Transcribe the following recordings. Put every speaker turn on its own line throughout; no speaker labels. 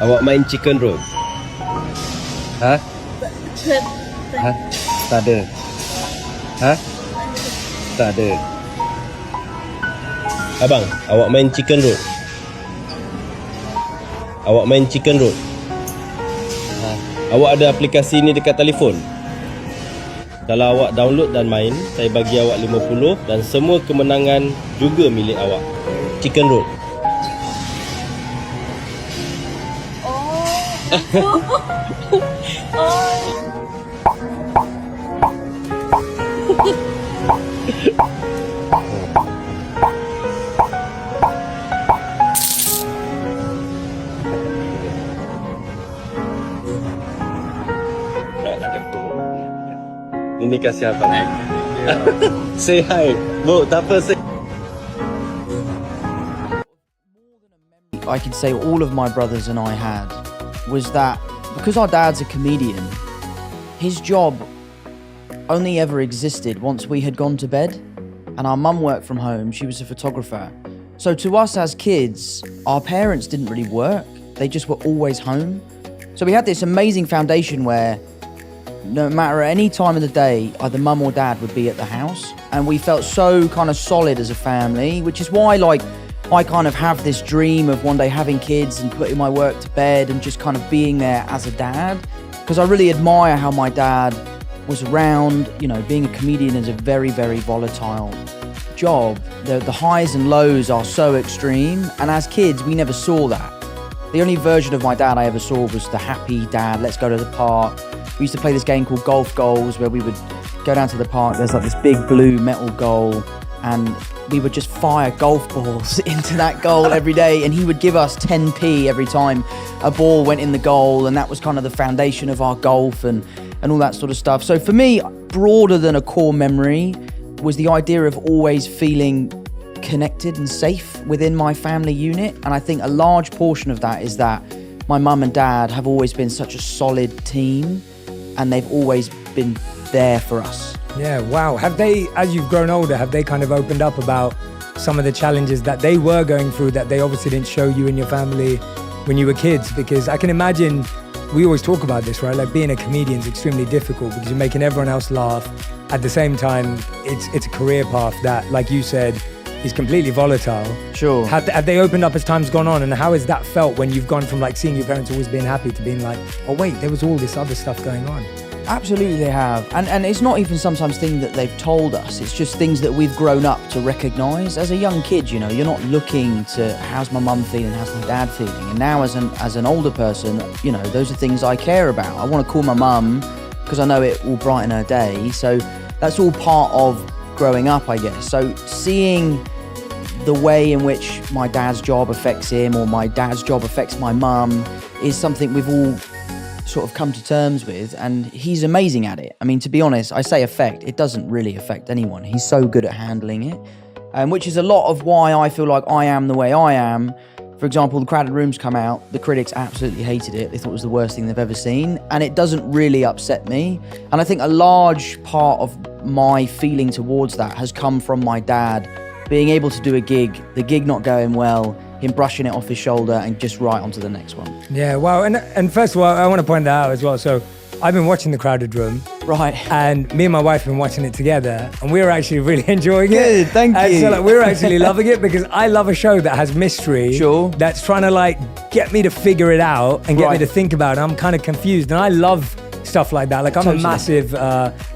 Awak main chicken roll? Ha? Ha? Tak ada. Ha? Tak ada. Abang, awak main chicken roll? Awak main chicken roll? Ha? Awak ada aplikasi ni dekat telefon? Kalau awak download dan main, saya bagi awak 50 dan semua kemenangan juga milik awak. Chicken roll. Ini kasih abang. Say hi. Bu, tak apa, say.
I can say all of my brothers and I had was that because our dad's a comedian, his job only ever existed once we had gone to bed, and our mum worked from home. She was a photographer. So to us as kids, our parents didn't really work. They just were always home. So we had this amazing foundation where no matter any time of the day, either mum or dad would be at the house, and we felt so kind of solid as a family, which is why I kind of have this dream of one day having kids and putting my work to bed and just kind of being there as a dad, because I really admire how my dad was around. You know, being a comedian is a very, very volatile job. The highs and lows are so extreme, and as kids, we never saw that. The only version of my dad I ever saw was the happy dad, let's go to the park. We used to play this game called Golf Goals where we would go down to the park, there's like this big blue metal goal, and we would just fire golf balls into that goal every day, and he would give us 10p every time a ball went in the goal, and that was kind of the foundation of our golf and all that sort of stuff. So for me, broader than a core memory was the idea of always feeling connected and safe within my family unit, and I think a large portion of that is that my mum and dad have always been such a solid team, and they've always been there for us.
Yeah, wow. Have they, as you've grown older, have they kind of opened up about some of the challenges that they were going through that they obviously didn't show you and your family when you were kids? Because I can imagine, we always talk about this, right? Like being a comedian is extremely difficult because you're making everyone else laugh. At the same time, it's a career path that, like you said, is completely volatile.
Sure.
Have they opened up as time's gone on, and how has that felt when you've gone from like seeing your parents always being happy to being like, oh wait, there was all this other stuff going on?
Absolutely they have. And it's not even sometimes things that they've told us, it's just things that we've grown up to recognise. As a young kid, you know, you're not looking to how's my mum feeling, how's my dad feeling. And now as an older person, you know, those are things I care about. I want to call my mum because I know it will brighten her day. So that's all part of growing up, I guess. So seeing the way in which my dad's job affects him or my dad's job affects my mum is something we've all sort of come to terms with, and he's amazing at it. I mean, to be honest, I say affect, it doesn't really affect anyone. He's so good at handling it, which is a lot of why I feel like I am the way I am. For example, The Crowded Room's come out, the critics absolutely hated it. They thought it was the worst thing they've ever seen, and it doesn't really upset me. And I think a large part of my feeling towards that has come from my dad being able to do a gig, the gig not going well, him brushing it off his shoulder and just right onto the next one.
Yeah, wow. And first of all, I want to point that out as well. So I've been watching The Crowded Room.
Right.
And me and my wife have been watching it together, and we were actually really enjoying it.
Good, thank you.
And so like, we were actually loving it because I love a show that has mystery.
Sure.
That's trying to like get me to figure it out and get me to think about it. I'm kind of confused, and I love stuff like that. Like I'm a massive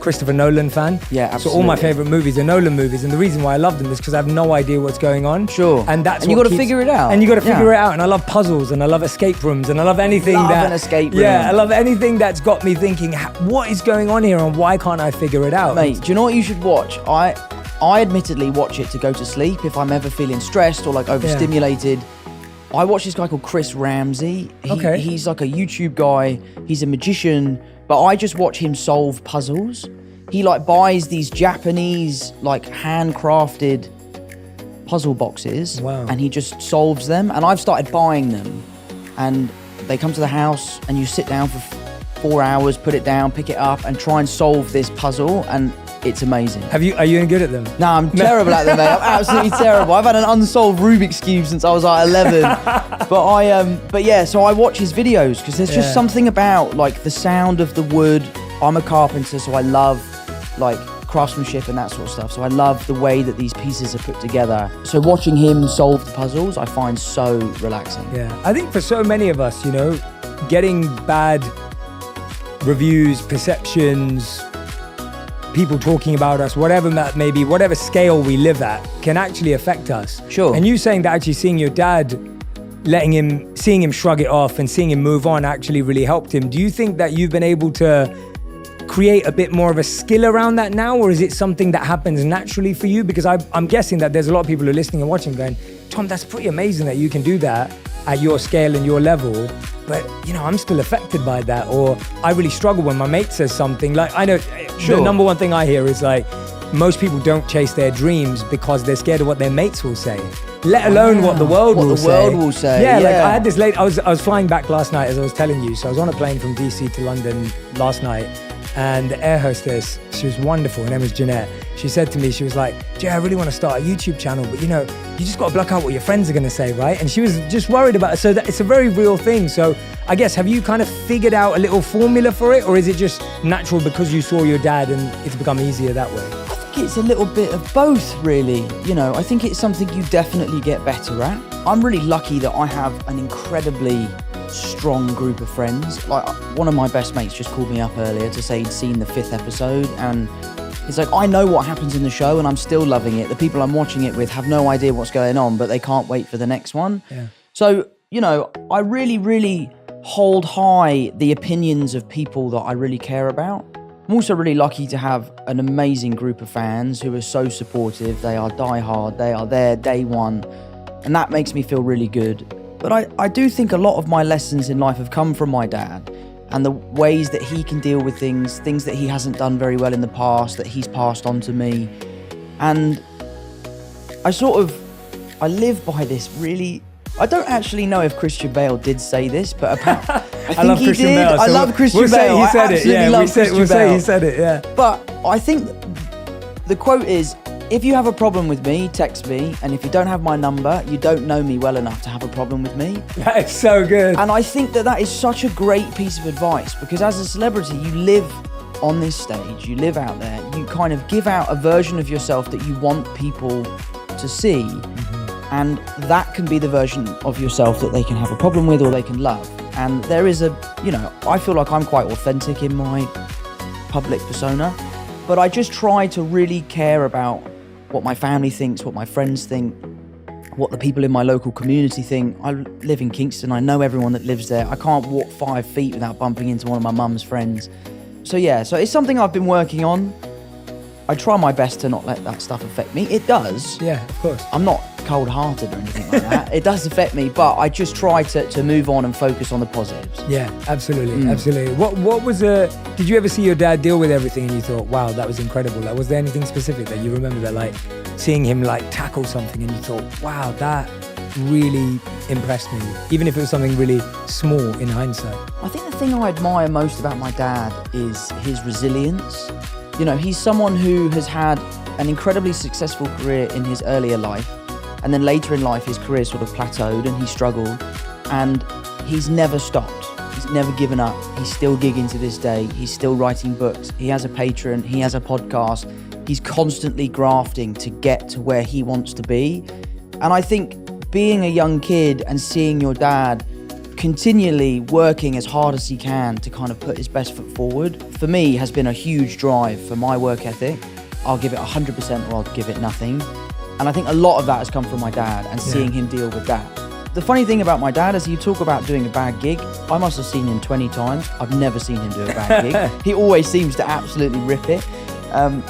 Christopher Nolan fan.
Yeah, absolutely.
So all my favorite movies are Nolan movies, and the reason why I love them is because I have no idea what's going on.
Sure.
And that's
and you got to figure it out.
And you got to figure it out. And I love puzzles, and I love escape rooms, and I love anything
an escape room.
Yeah, I love anything that's got me thinking, what is going on here, and why can't I figure it out?
Mate, do you know what you should watch? I admittedly watch it to go to sleep if I'm ever feeling stressed or like overstimulated. I watch this guy called Chris Ramsey. He's like a YouTube guy. He's a magician, but I just watch him solve puzzles. He like buys these Japanese like handcrafted puzzle boxes, and he just solves them. And I've started buying them, and they come to the house, and you sit down for 4 hours, put it down, pick it up, and try and solve this puzzle. And it's amazing.
Are you any good at them?
Nah, I'm terrible at them, mate. I'm absolutely terrible. I've had an unsolved Rubik's Cube since I was like 11. But yeah, so I watch his videos because there's just something about like the sound of the wood. I'm a carpenter, so I love like craftsmanship and that sort of stuff. So I love the way that these pieces are put together. So watching him solve the puzzles, I find so relaxing.
Yeah, I think for so many of us, you know, getting bad reviews, perceptions, people talking about us, whatever that may be, whatever scale we live at, can actually affect us.
Sure.
And you saying that actually seeing your dad, seeing him shrug it off and seeing him move on actually really helped him. Do you think that you've been able to create a bit more of a skill around that now, or is it something that happens naturally for you? Because I'm guessing that there's a lot of people who are listening and watching going, Tom, that's pretty amazing that you can do that at your scale and your level, but you know, I'm still affected by that, or I really struggle when my mate says something. Like, I know the number one thing I hear is like, most people don't chase their dreams because they're scared of what their mates will say, let alone what the world will say. Yeah, like I had this late, I was flying back last night, as I was telling you, so I was on a plane from DC to London last night, and the air hostess, she was wonderful, her name was Jeanette. She said to me, she was like, Jay, I really want to start a YouTube channel, but you know, you just got to block out what your friends are going to say, right? And she was just worried about it. So that it's a very real thing. So I guess, have you kind of figured out a little formula for it, or is it just natural because you saw your dad and it's become easier that way?
I think it's a little bit of both, really. You know, I think it's something you definitely get better at. I'm really lucky that I have an incredibly strong group of friends. Like, one of my best mates just called me up earlier to say he'd seen the 5th episode, and it's like, I know what happens in the show and I'm still loving it. The people I'm watching it with have no idea what's going on, but they can't wait for the next one.
Yeah.
So, you know, I really, really hold high the opinions of people that I really care about. I'm also really lucky to have an amazing group of fans who are so supportive. They are diehard, they are there day one, and that makes me feel really good. But I do think a lot of my lessons in life have come from my dad, and the ways that he can deal with things that he hasn't done very well in the past, that he's passed on to me. And I live by this really, I don't actually know if Christian Bale did say this, but apparently, I think he did.
Bale, so
I love Christian
we'll
Bale.
Say he said it. Yeah,
we'll say
he said it. Yeah.
But I think the quote is, if you have a problem with me, text me. And if you don't have my number, you don't know me well enough to have a problem with me.
That is so good.
And I think that is such a great piece of advice, because as a celebrity, you live on this stage, you live out there, you kind of give out a version of yourself that you want people to see. Mm-hmm. And that can be the version of yourself that they can have a problem with or they can love. And there is I feel like I'm quite authentic in my public persona, but I just try to really care about what my family thinks, what my friends think, what the people in my local community think. I live in Kingston, I know everyone that lives there. I can't walk 5 feet without bumping into one of my mum's friends. So yeah, so it's something I've been working on. I try my best to not let that stuff affect me. It does.
Yeah, of course.
I'm not cold-hearted or anything like that. It does affect me, but I just try to move on and focus on the positives.
Yeah, absolutely, absolutely. What was did you ever see your dad deal with everything and you thought, wow, that was incredible? Like, was there anything specific that you remember that, like, seeing him like tackle something and you thought, wow, that really impressed me, even if it was something really small in hindsight?
I think the thing I admire most about my dad is his resilience. You know, he's someone who has had an incredibly successful career in his earlier life, and then later in life his career sort of plateaued and he struggled, and he's never stopped. He's never given up. He's still gigging to this day. He's still writing books. He has a Patreon. He has a podcast. He's constantly grafting to get to where he wants to be. And I think being a young kid and seeing your dad continually working as hard as he can to kind of put his best foot forward, for me, has been a huge drive for my work ethic. I'll give it 100% or I'll give it nothing. And I think a lot of that has come from my dad and seeing him deal with that. The funny thing about my dad is, you talk about doing a bad gig. I must have seen him 20 times. I've never seen him do a bad gig. He always seems to absolutely rip it.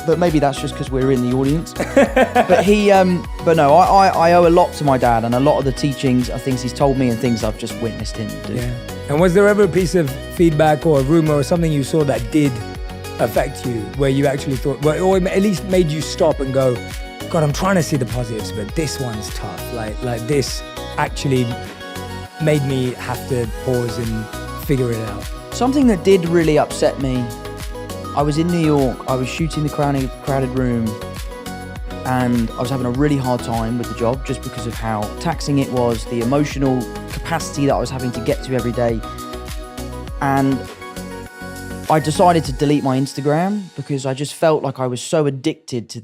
But maybe that's just because we're in the audience. But no, I owe a lot to my dad, and a lot of the teachings are things he's told me and things I've just witnessed him do.
Yeah. And was there ever a piece of feedback or a rumor or something you saw that did affect you, where you actually thought, well, or at least made you stop and go, God, I'm trying to see the positives, but this one's tough. Like this actually made me have to pause and figure it out.
Something that did really upset me I was in New York, I was shooting the crowded room, and I was having a really hard time with the job just because of how taxing it was, the emotional capacity that I was having to get to every day. And I decided to delete my Instagram because I just felt like I was so addicted to